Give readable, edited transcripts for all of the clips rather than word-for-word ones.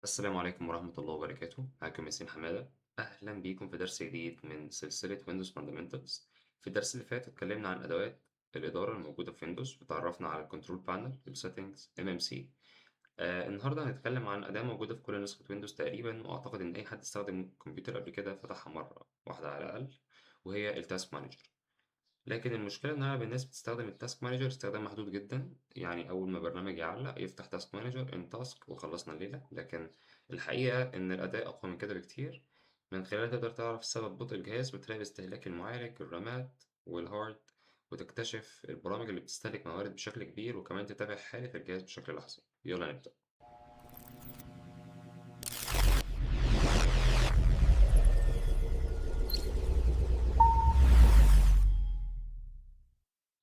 السلام عليكم ورحمة الله وبركاته، معاكم ياسين حمادة. أهلا بيكم في درس جديد من سلسلة Windows Fundamentals. في الدرس اللي فات اتكلمنا عن أدوات الإدارة الموجودة في Windows وتعرفنا على الكنترول بانل، السيتنجز، MMC. النهاردة هنتكلم عن أداة موجودة في كل نسخة ويندوز تقريبا، وأعتقد إن أي حد استخدم كمبيوتر قبل كده فتحها مرة واحدة على الأقل، وهي التاسك مانجر. لكن المشكلة إن أغلب الناس بتستخدم التاسك مانجر استخدام محدود جدا، يعني أول ما برنامج يعلق يفتح تاسك مانجر إن تاسك وخلصنا الليلة. لكن الحقيقة إن الأداء أقوى من كده بكتير. من خلالها تقدر تعرف سبب بطء الجهاز وتراقب استهلاك المعالج، الرامات والهارد، وتكتشف البرامج اللي بتستهلك موارد بشكل كبير، وكمان تتابع حالة الجهاز بشكل لحظي. يلا نبدأ.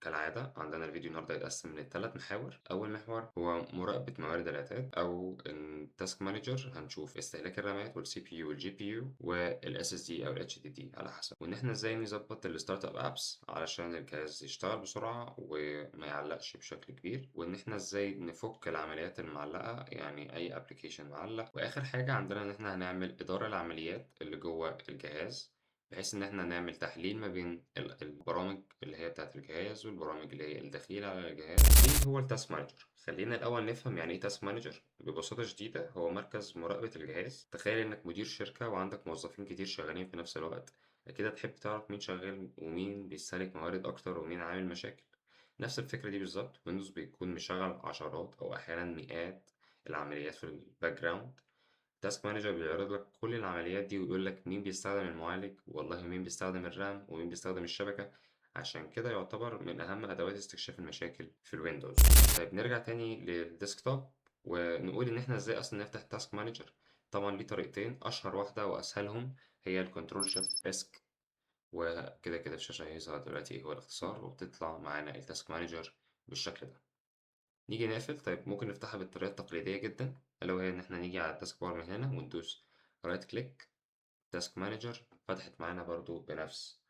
كالعادة عندنا الفيديو النهاردة يتقسم لثلاث محاور. أول محور هو مراقبة موارد الإعداد أو التاسك مانجر. هنشوف استهلاك الرامات والسي بي يو والجي بي يو والاس اس دي أو الاتش دي دي على حسب، وإن إحنا إزاي نظبط الستارت أب أبس علشان الجهاز يشتغل بسرعة وما يعلقش بشكل كبير، وإن إحنا إزاي نفك العمليات المعلقة، يعني أي أبلكيشن معلق. وآخر حاجة عندنا إن إحنا هنعمل إدارة العمليات اللي جوه الجهاز، بحيث إن إحنا نعمل تحليل ما بين البرامج اللي هي بتاعة الجهاز والبرامج اللي هي الدخيلة على الجهاز. إيه هو التاسك مانجر؟ خلينا الأول نفهم يعني إيه تاسك مانجر. ببساطة شديدة هو مركز مراقبة الجهاز. تخيل إنك مدير شركة وعندك موظفين كتير شغالين في نفس الوقت، أكيد هتحب تعرف مين شغال ومين بيستهلك موارد أكتر ومين عامل مشاكل. نفس الفكرة دي بالظبط ويندوز بيكون مشغل عشرات أو أحيانا مئات العمليات في الباك جراوند. تاسك مانجر بيعرض لك كل العمليات دي ويقول لك مين بيستخدم المعالج، والله مين بيستخدم الرام ومين بيستخدم الشبكة. عشان كده يعتبر من أهم أدوات استكشاف المشاكل في الويندوز. طيب نرجع تاني للديسكتوب ونقول إن إحنا إزاي أصلا نفتح تاسك مانجر. طبعا ليه طريقتين، أشهر واحدة وأسهلهم هي الكنترول شيفت اسك، وكده كده الشاشة هيظهر دلوقتي إيه هو الاختصار، وبتطلع معانا التاسك مانجر بالشكل ده. نيجي نقفل. طيب ممكن نفتحها بالطريقة التقليدية جدا، ألا وهي إن إحنا نيجي على التاسك بار من هنا وندوس رايت كليك. تاسك مانجر فتحت معانا برضو بنفس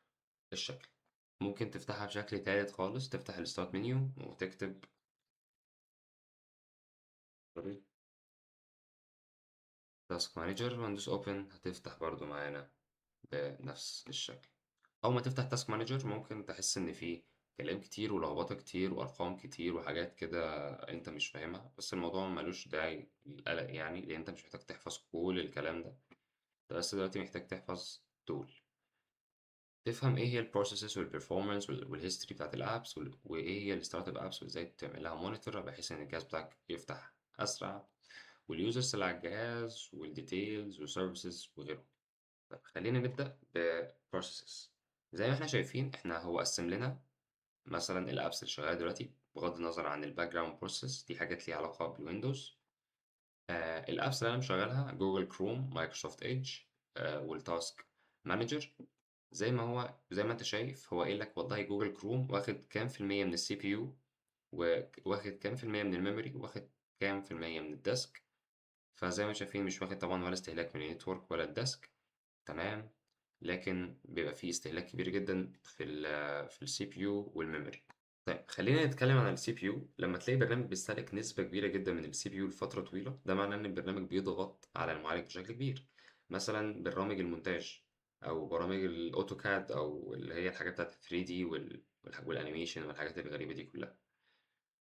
الشكل. ممكن تفتحها بشكل تالت خالص، تفتح الستارت منيو وتكتب تاسك مانجر وندوس اوبن، هتفتح برضو معانا بنفس الشكل. أول ما تفتح تاسك مانجر ممكن تحس إن فيه كلام كتير ولخبطة كتير وأرقام كتير وحاجات كده أنت مش فاهمها، بس الموضوع ملوش داعي للقلق، يعني لأن أنت مش محتاج تحفظ كل الكلام ده. أنت بس دلوقتي محتاج تحفظ دول، تفهم ايه هي البروسيسز والبرفورمانس والهيستوري بتاعت الابس وايه هي الستارت اب ابس وازاي تعمل لها مونيتور بحيث ان الجهاز بتاعك يفتح اسرع، واليوزرز اللي على الجهاز والديتيلز والسيرفيسز وغيره. طب خلينا نبدا ببروسيسز. زي ما احنا شايفين احنا هو قسم لنا مثلا الابس اللي شغاله دلوقتي بغض النظر عن الباك جراوند بروسيس، دي حاجات ليها علاقه بالويندوز. الابس اللي انا مشغلها جوجل كروم، مايكروسوفت ايدج، والتاسك مانجر. زي ما انت شايف هو قايل لك والله جوجل كروم واخد كام في المية من السي بي يو، واخد كام في المية من الميموري، واخد كام في المية من الديسك. فزي ما شايفين مش واخد طبعا ولا استهلاك من النتورك ولا الديسك. تمام. لكن بيبقى فيه استهلاك كبير جدا في السي بي يو والميموري. طيب خلينا نتكلم عن السي بي يو. لما تلاقي برنامج بيستهلك نسبة كبيرة جدا من السي بي يو لفترة طويلة، ده معناه ان البرنامج بيضغط على المعالج بشكل كبير. مثلا برامج المونتاج او برامج الاوتوكاد او اللي هي الحاجات بتاعت 3D والانيميشن والحاجات الغريبة دي كلها.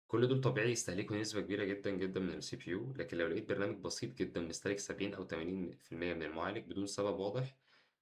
كل دول طبيعي يستهلكوا نسبة كبيرة جدا جدا من السي بي يو. لكن لو لقيت برنامج بسيط جدا مستهلك 70 أو 80% من المعالج بدون سبب واضح،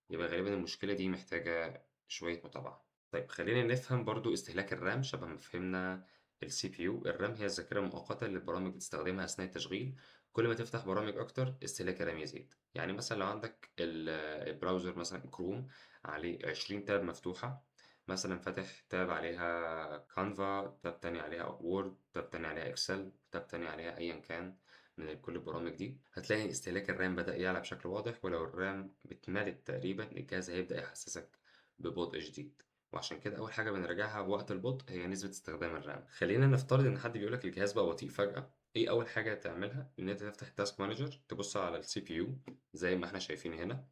يبقى غالبا المشكلة دي محتاجة شوية متابعة. طيب خلينا نفهم برضو استهلاك الرام. شبه ما فهمنا السي بي يو، الرام هي الذاكرة المؤقتة اللي البرامج بتستخدمها أثناء التشغيل. كل ما تفتح برامج أكتر استهلاك الرام يزيد. يعني مثلا لو عندك البراوزر مثلا كروم عليه 20 تاب مفتوحة، مثلا فاتح تاب عليها كانفا، تاب تاني عليها وورد، تاب تاني عليها اكسل، تاب تاني عليها ايا كان من كل البرامج دي، هتلاقي استهلاك الرام بدأ يعلى بشكل واضح. ولو الرام اتملت تقريبا الجهاز هيبدأ يحسسك ببطء شديد. وعشان كده أول حاجة بنراجعها وقت البطء هي نسبة استخدام الرام. خلينا نفترض إن حد بيقولك الجهاز بقى بطيء فجأة. إيه أول حاجة تعملها؟ إن أنت تفتح التاسك مانجر، تبص على السي بي يو زي ما إحنا شايفين هنا،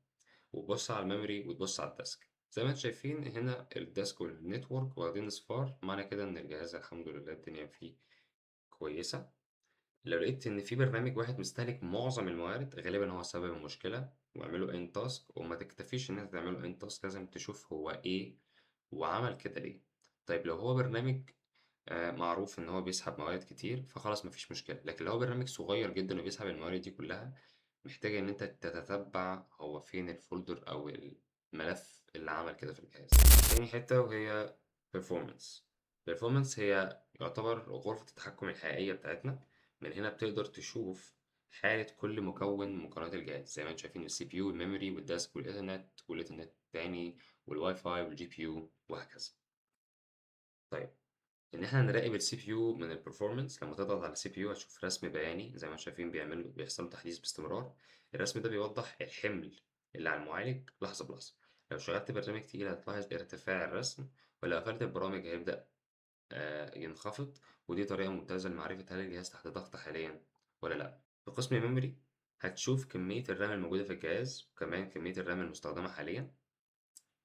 وتبص على الميموري وتبص على الديسك. زي ما انتم شايفين هنا الديسك والنتورك واخدين اصفار، معنى كده ان الجهاز الحمد لله الدنيا فيه كويسة. لو لقيت إن في برنامج واحد مستهلك معظم الموارد غالبًا هو سبب المشكلة، واعمله end task وما تكتفيش إن أنت تعمله end task لازم تشوف هو إيه وعمل كده ليه. طيب لو هو برنامج معروف إن هو بيسحب موارد كتير فخلاص ما فيش مشكلة، لكن لو هو برنامج صغير جدًا وبيسحب الموارد دي كلها، محتاج إن أنت تتتبع هو فين الfolder أو الملف اللي عمل كده في الجهاز. تاني حتة وهي performance. performance هي يعتبر غرفة التحكم الحقيقية بتاعتنا، من هنا بتقدر تشوف حالة كل مكون من مكونات الجهاز زي ما انتم شايفين السي بي يو والميموري والديسك والإيثرنت التاني والواي فاي والجي بي يو وهكذا. طيب إن إحنا نراقب السي بي يو من البرفورمانس، لما تضغط على السي بي يو هتشوف رسم بياني زي ما انتم شايفين بيحصل له تحديث باستمرار. الرسم ده بيوضح الحمل اللي على المعالج لحظة بلحظة. لو شغلت برنامج تقيل هتلاحظ ارتفاع الرسم، ولو قفلت البرامج هيبدأ ينخفض. ودي طريقة ممتازة لمعرفة هل الجهاز تحت ضغط حاليا ولا لأ. في قسم الميموري هتشوف كمية الرام الموجودة في الجهاز وكمان كمية الرام المستخدمة حاليا.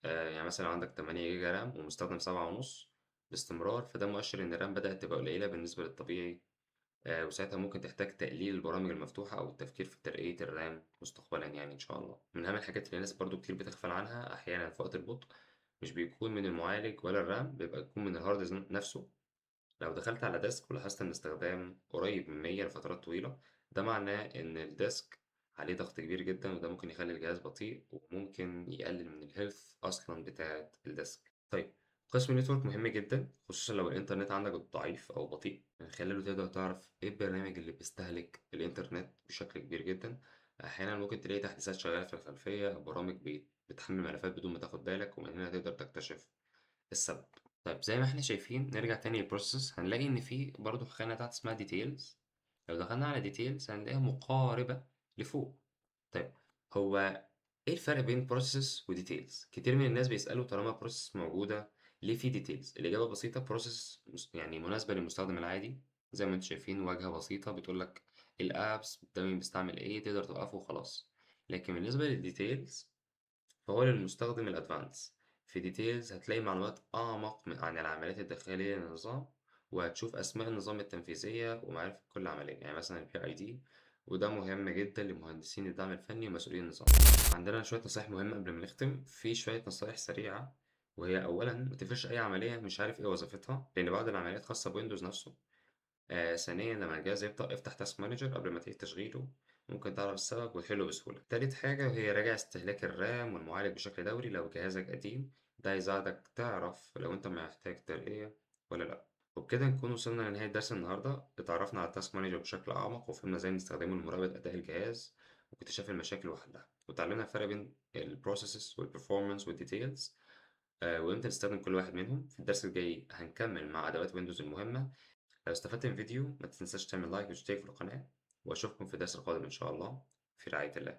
يعني مثلا لو عندك 8 جيجا رام ومستخدم 7.5 باستمرار فده مؤشر إن الرام بدأت تبقى قليلة بالنسبة للطبيعي. وساعتها ممكن تحتاج تقليل البرامج المفتوحة أو التفكير في ترقية الرام مستقبلا يعني إن شاء الله. من أهم الحاجات اللي الناس برضو كتير بتغفل عنها أحيانا في وقت البطء مش بيكون من المعالج ولا الرام، بيكون من الهارد نفسه. لو دخلت على ديسك ولاحظت إن استخدام قريب من 100 لفترات طويلة، ده معناه إن الديسك عليه ضغط كبير جدا وده ممكن يخلي الجهاز بطيء وممكن يقلل من الهيلث أصلا بتاعة الديسك. طيب قسم النتورك مهم جدا خصوصا لو الإنترنت عندك ضعيف أو بطيء، من خلاله تقدر تعرف إيه البرنامج اللي بيستهلك الإنترنت بشكل كبير جدا. أحيانا ممكن تلاقي تحديثات شغالة في الخلفية أو برامج بتحمل ملفات بدون ما تاخد بالك، ومن هنا تقدر تكتشف السبب. طيب زي ما احنا شايفين نرجع تاني للبروسيس هنلاقي ان في برضو خانة تحت اسمها ديتيلز. لو دخلنا على ديتيلز هنلاقيها مقاربة لفوق. طيب هو ايه الفرق بين بروسيس وديتيلز؟ كتير من الناس بيسألوا طالما بروسيس موجودة ليه في ديتيلز؟ الإجابة بسيطة، بروسيس يعني مناسبة للمستخدم العادي. زي ما انتم شايفين واجهة بسيطة بتقولك الابس ده مين بيستعمل ايه تقدر توقفه وخلاص. لكن بالنسبة للديتيلز فهو للمستخدم الأدفانس. في ديتيلز هتلاقي معلومات أعمق عن العمليات الداخلية للنظام، وهتشوف أسماء النظام التنفيذية ومعرفة كل عملية يعني مثلا ال PID، وده مهم جدا لمهندسين الدعم الفني ومسؤولين النظام. عندنا شوية نصايح مهمة قبل ما نختم، في شوية نصايح سريعة. وهي أولا متفرش أي عملية مش عارف إيه وظيفتها لأن بعض العمليات خاصة بويندوز نفسه. ثانيا لما الجهاز يبطأ افتح تاسك مانجر قبل ما تعيد تشغيله، ممكن تعرف السبب وتحله بسهولة. تالت حاجة وهي راجع استهلاك الرام والمعالج بشكل دوري لو جهازك قديم، ده هيساعدك تعرف لو انت محتاج ترقية ولا لأ. وبكده نكون وصلنا لنهاية درس النهاردة، اتعرفنا على التاسك مانجر بشكل أعمق وفهمنا ازاي نستخدمه لمراقبة أداء الجهاز واكتشاف المشاكل وحلها، وتعلمنا الفرق بين البروسيسز والبرفورمانس والديتيلز وامتى نستخدم كل واحد منهم. في الدرس الجاي هنكمل مع أدوات ويندوز المهمة. لو استفدت من الفيديو ما تنساش تعمل لايك وتشترك في القناة، وأشوفكم في الدرس القادم إن شاء الله. في رعاية الله.